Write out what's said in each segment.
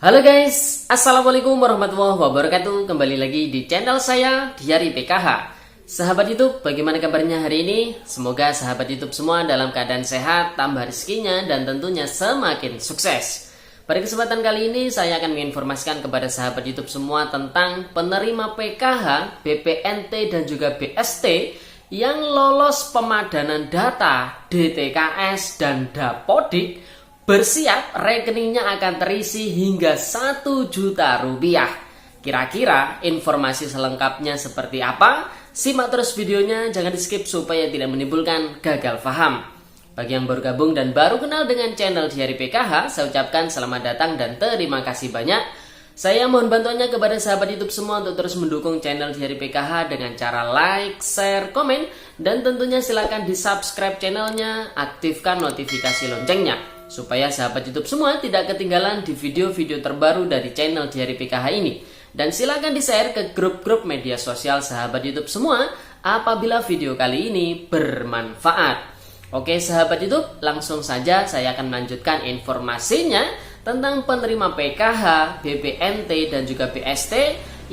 Halo guys, Assalamualaikum warahmatullahi wabarakatuh. Kembali lagi di channel saya, Diari PKH. Sahabat YouTube, bagaimana kabarnya hari ini? Semoga sahabat YouTube semua dalam keadaan sehat, tambah rezekinya, dan tentunya semakin sukses. Pada kesempatan kali ini, saya akan menginformasikan kepada sahabat YouTube semua tentang penerima PKH, BPNT, dan juga BST yang lolos pemadanan data DTKS dan Dapodik. Bersiap, rekeningnya akan terisi hingga 1 juta rupiah. Kira-kira informasi selengkapnya seperti apa? Simak terus videonya, jangan di skip supaya tidak menimbulkan gagal paham. Bagi yang baru gabung dan baru kenal dengan channel Diari PKH, saya ucapkan selamat datang dan terima kasih banyak. Saya mohon bantuannya kepada sahabat YouTube semua untuk terus mendukung channel Diari PKH dengan cara like, share, komen, dan tentunya silahkan di subscribe channelnya, aktifkan notifikasi loncengnya, supaya sahabat YouTube semua tidak ketinggalan di video-video terbaru dari channel Diari PKH ini. Dan silakan di-share ke grup-grup media sosial sahabat YouTube semua apabila video kali ini bermanfaat. Oke sahabat YouTube, langsung saja saya akan melanjutkan informasinya tentang penerima PKH, BPNT, dan juga BST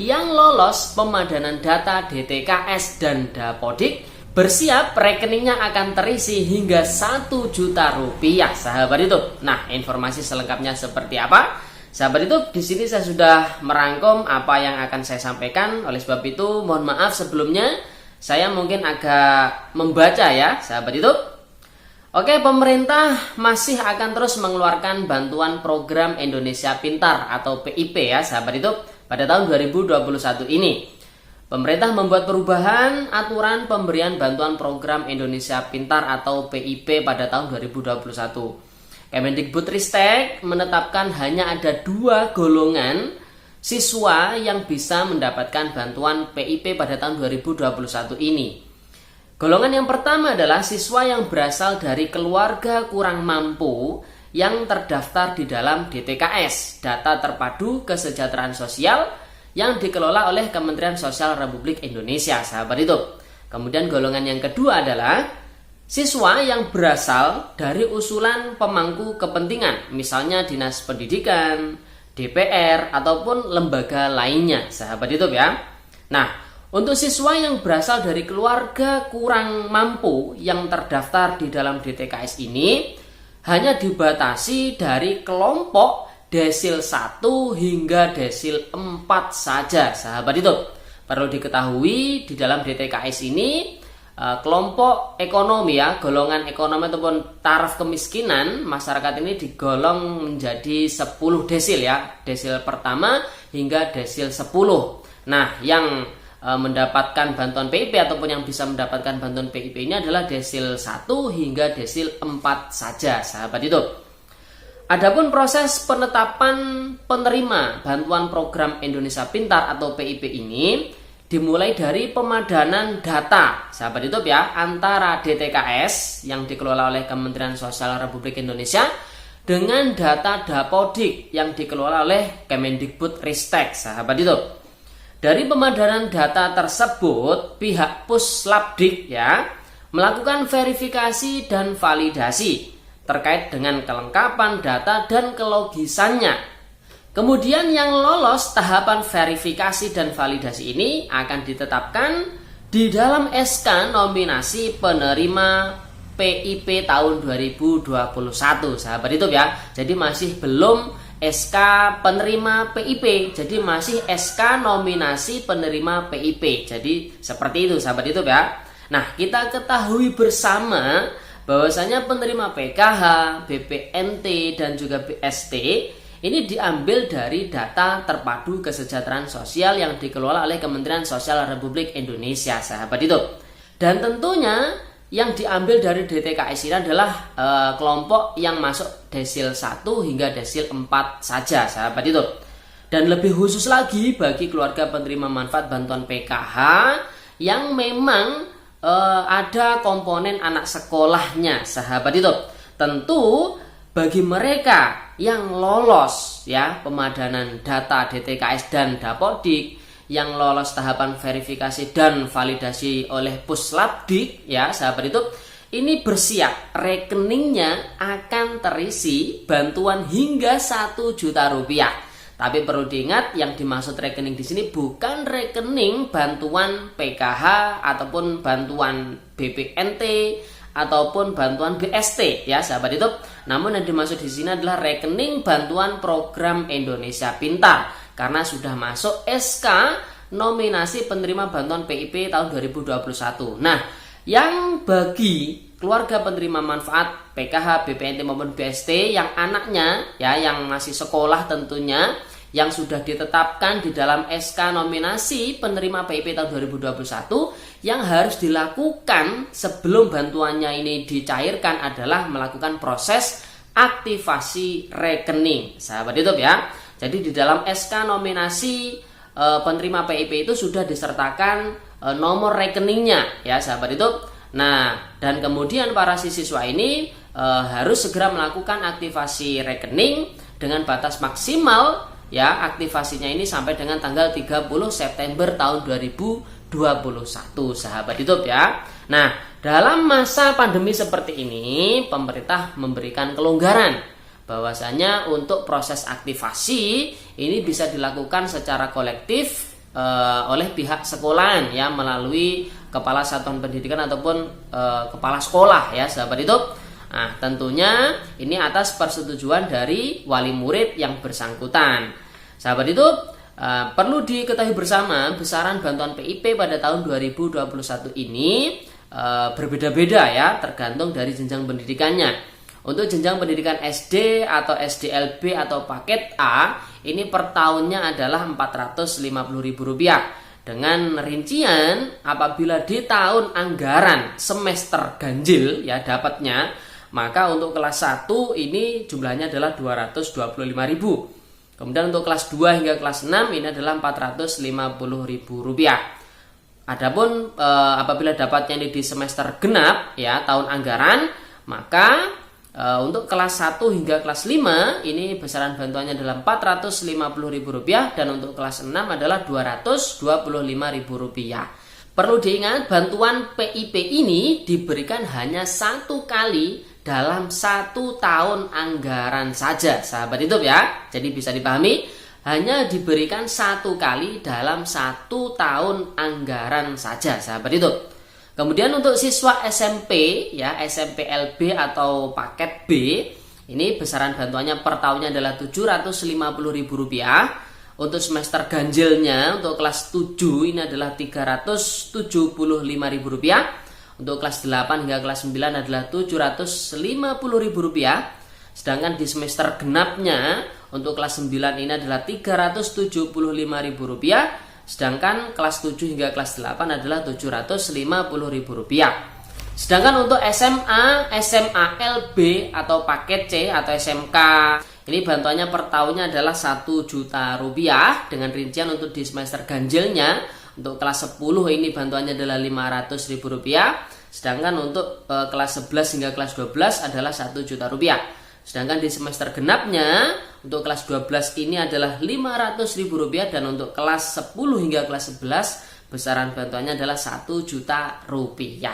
yang lolos pemadanan data DTKS dan Dapodik. Bersiap, rekeningnya akan terisi hingga 1 juta rupiah, sahabat YouTube. Nah, informasi selengkapnya seperti apa? Sahabat YouTube, di sini saya sudah merangkum apa yang akan saya sampaikan. Oleh sebab itu, mohon maaf sebelumnya, saya mungkin agak membaca ya, sahabat YouTube. Oke, pemerintah masih akan terus mengeluarkan bantuan program Indonesia Pintar atau PIP ya, sahabat YouTube, pada tahun 2021 ini. Pemerintah membuat perubahan aturan pemberian bantuan program Indonesia Pintar atau PIP pada tahun 2021. Kemendikbudristek menetapkan hanya ada 2 golongan siswa yang bisa mendapatkan bantuan PIP pada tahun 2021 ini. Golongan yang pertama adalah siswa yang berasal dari keluarga kurang mampu yang terdaftar di dalam DTKS, Data Terpadu Kesejahteraan Sosial, yang dikelola oleh Kementerian Sosial Republik Indonesia, sahabat YouTube. Kemudian golongan yang kedua adalah siswa yang berasal dari usulan pemangku kepentingan, misalnya Dinas Pendidikan, DPR, ataupun lembaga lainnya, sahabat YouTube ya. Nah, untuk siswa yang berasal dari keluarga kurang mampu yang terdaftar di dalam DTKS ini hanya dibatasi dari kelompok desil 1 hingga desil 4 saja, sahabat itu. Perlu diketahui di dalam DTKS ini kelompok ekonomi ya, golongan ekonomi ataupun taraf kemiskinan masyarakat ini digolong menjadi 10 desil ya, desil pertama hingga desil 10. Nah, yang mendapatkan bantuan PIP ataupun yang bisa mendapatkan bantuan PIP ini adalah desil 1 hingga desil 4 saja, sahabat itu. Adapun proses penetapan penerima bantuan program Indonesia Pintar atau PIP ini dimulai dari pemadanan data, sahabat YouTube ya, antara DTKS yang dikelola oleh Kementerian Sosial Republik Indonesia dengan data Dapodik yang dikelola oleh Kemendikbudristek, sahabat YouTube. Dari pemadanan data tersebut, pihak Puslapdik ya melakukan verifikasi dan validasi terkait dengan kelengkapan data dan kelogisannya. Kemudian yang lolos tahapan verifikasi dan validasi ini akan ditetapkan di dalam SK nominasi penerima PIP tahun 2021, sahabat YouTube ya. Jadi masih belum SK penerima PIP, jadi masih SK nominasi penerima PIP. Jadi seperti itu, sahabat YouTube ya. Nah, kita ketahui bersama bahwasanya penerima PKH, BPNT, dan juga BST ini diambil dari data terpadu kesejahteraan sosial yang dikelola oleh Kementerian Sosial Republik Indonesia, sahabat itu. Dan tentunya yang diambil dari DTKS ini adalah kelompok yang masuk desil 1 hingga desil 4 saja, sahabat itu. Dan lebih khusus lagi bagi keluarga penerima manfaat bantuan PKH yang memang ada komponen anak sekolahnya, sahabat itu. Tentu bagi mereka yang lolos ya pemadanan data DTKS dan Dapodik, yang lolos tahapan verifikasi dan validasi oleh Puslapdik ya, sahabat itu, ini bersiap, rekeningnya akan terisi bantuan hingga 1 juta rupiah. Tapi perlu diingat, yang dimaksud rekening di sini bukan rekening bantuan PKH ataupun bantuan BPNT ataupun bantuan BST ya sahabat YouTube. Namun yang dimaksud di sini adalah rekening bantuan program Indonesia Pintar karena sudah masuk SK nominasi penerima bantuan PIP tahun 2021. Nah, yang bagi keluarga penerima manfaat PKH, BPNT maupun BST yang anaknya ya yang masih sekolah tentunya yang sudah ditetapkan di dalam SK nominasi penerima PIP tahun 2021, yang harus dilakukan sebelum bantuannya ini dicairkan adalah melakukan proses aktivasi rekening sahabat YouTube ya. Jadi di dalam SK nominasi penerima PIP itu sudah disertakan nomor rekeningnya ya sahabat YouTube. Nah, dan kemudian para siswa ini harus segera melakukan aktivasi rekening dengan batas maksimal ya aktivasinya ini sampai dengan tanggal 30 September tahun 2021 sahabat YouTube ya. Nah, dalam masa pandemi seperti ini pemerintah memberikan kelonggaran bahwasanya untuk proses aktivasi ini bisa dilakukan secara kolektif oleh pihak sekolahan ya melalui kepala satuan pendidikan ataupun kepala sekolah ya sahabat YouTube. Nah, tentunya ini atas persetujuan dari wali murid yang bersangkutan. Sahabat YouTube, perlu diketahui bersama besaran bantuan PIP pada tahun 2021 ini berbeda-beda ya tergantung dari jenjang pendidikannya. Untuk jenjang pendidikan SD atau SDLB atau paket A ini per tahunnya adalah Rp450.000 dengan rincian apabila di tahun anggaran semester ganjil ya dapatnya, maka untuk kelas 1 ini jumlahnya adalah Rp225.000. Kemudian untuk kelas 2 hingga kelas 6 ini adalah Rp450.000. Adapun apabila dapatnya ini di semester genap ya tahun anggaran, maka untuk kelas 1 hingga kelas 5 ini besaran bantuannya adalah Rp450.000 dan untuk kelas 6 adalah Rp225.000. Perlu diingat bantuan PIP ini diberikan hanya 1 kali dalam 1 tahun anggaran saja sahabat YouTube ya. Jadi bisa dipahami hanya diberikan 1 kali dalam 1 tahun anggaran saja sahabat YouTube. Kemudian untuk siswa SMP ya SMP LB atau paket B ini besaran bantuannya per tahunnya adalah Rp750.000. Untuk semester ganjilnya untuk kelas 7 ini adalah Rp375.000. Untuk kelas 8 hingga kelas 9 adalah Rp750.000. Sedangkan di semester genapnya untuk kelas 9 ini adalah Rp375.000. Sedangkan kelas 7 hingga kelas 8 adalah Rp750.000. Sedangkan untuk SMA, SMA LB atau paket C atau SMK ini bantuannya per tahunnya adalah Rp1 juta dengan rincian untuk di semester ganjilnya untuk kelas 10 ini bantuannya adalah Rp500.000. Sedangkan untuk kelas 11 hingga kelas 12 adalah Rp1 juta. Sedangkan di semester genapnya untuk kelas 12 ini adalah Rp500.000 dan untuk kelas 10 hingga kelas 11 besaran bantuannya adalah Rp1 juta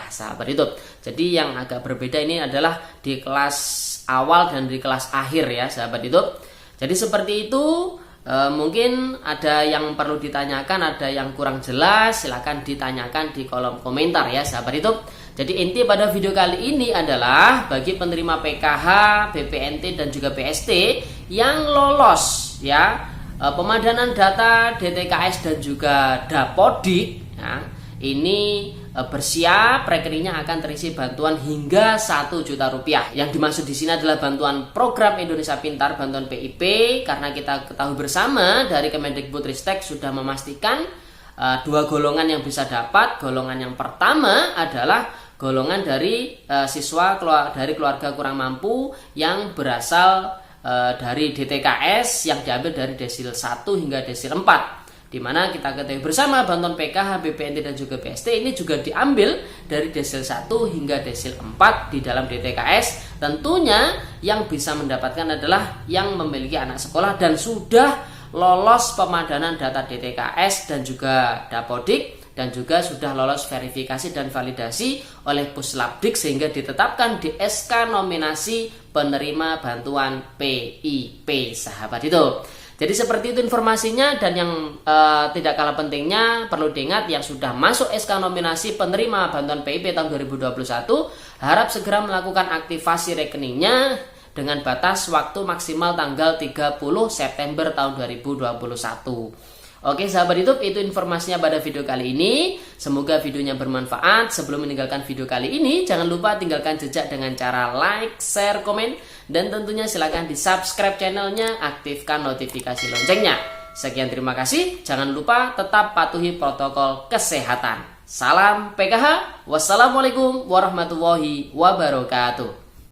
sahabat YouTube. Jadi yang agak berbeda ini adalah di kelas awal dan di kelas akhir ya sahabat YouTube. Jadi seperti itu. Mungkin ada yang perlu ditanyakan, ada yang kurang jelas, silahkan ditanyakan di kolom komentar ya sahabat YouTube. Jadi inti pada video kali ini adalah bagi penerima PKH, BPNT dan juga BST yang lolos ya pemadanan data DTKS dan juga Dapodik ya, ini bersiap rekeningnya akan terisi bantuan hingga Rp1 juta. Yang dimaksud di sini adalah bantuan program Indonesia Pintar, bantuan PIP, karena kita ketahui bersama dari Kemendikbudristek sudah memastikan 2 golongan yang bisa dapat. Golongan yang pertama adalah golongan dari siswa dari keluarga kurang mampu yang berasal dari DTKS yang diambil dari desil 1 hingga desil 4. Di mana kita ketahui bersama bantuan PKH, BPNT dan juga BST ini juga diambil dari desil 1 hingga desil 4 di dalam DTKS. Tentunya yang bisa mendapatkan adalah yang memiliki anak sekolah dan sudah lolos pemadanan data DTKS dan juga Dapodik dan juga sudah lolos verifikasi dan validasi oleh Puslapdik sehingga ditetapkan di SK nominasi penerima bantuan PIP sahabat itu. Jadi seperti itu informasinya, dan yang tidak kalah pentingnya perlu diingat yang sudah masuk SK nominasi penerima bantuan PIP tahun 2021 harap segera melakukan aktivasi rekeningnya dengan batas waktu maksimal tanggal 30 September tahun 2021. Oke sahabat YouTube, itu informasinya pada video kali ini. Semoga videonya bermanfaat. Sebelum meninggalkan video kali ini, jangan lupa tinggalkan jejak dengan cara like, share, komen, dan tentunya silahkan di subscribe channelnya, aktifkan notifikasi loncengnya. Sekian, terima kasih. Jangan lupa tetap patuhi protokol kesehatan. Salam PKH. Wassalamualaikum warahmatullahi wabarakatuh.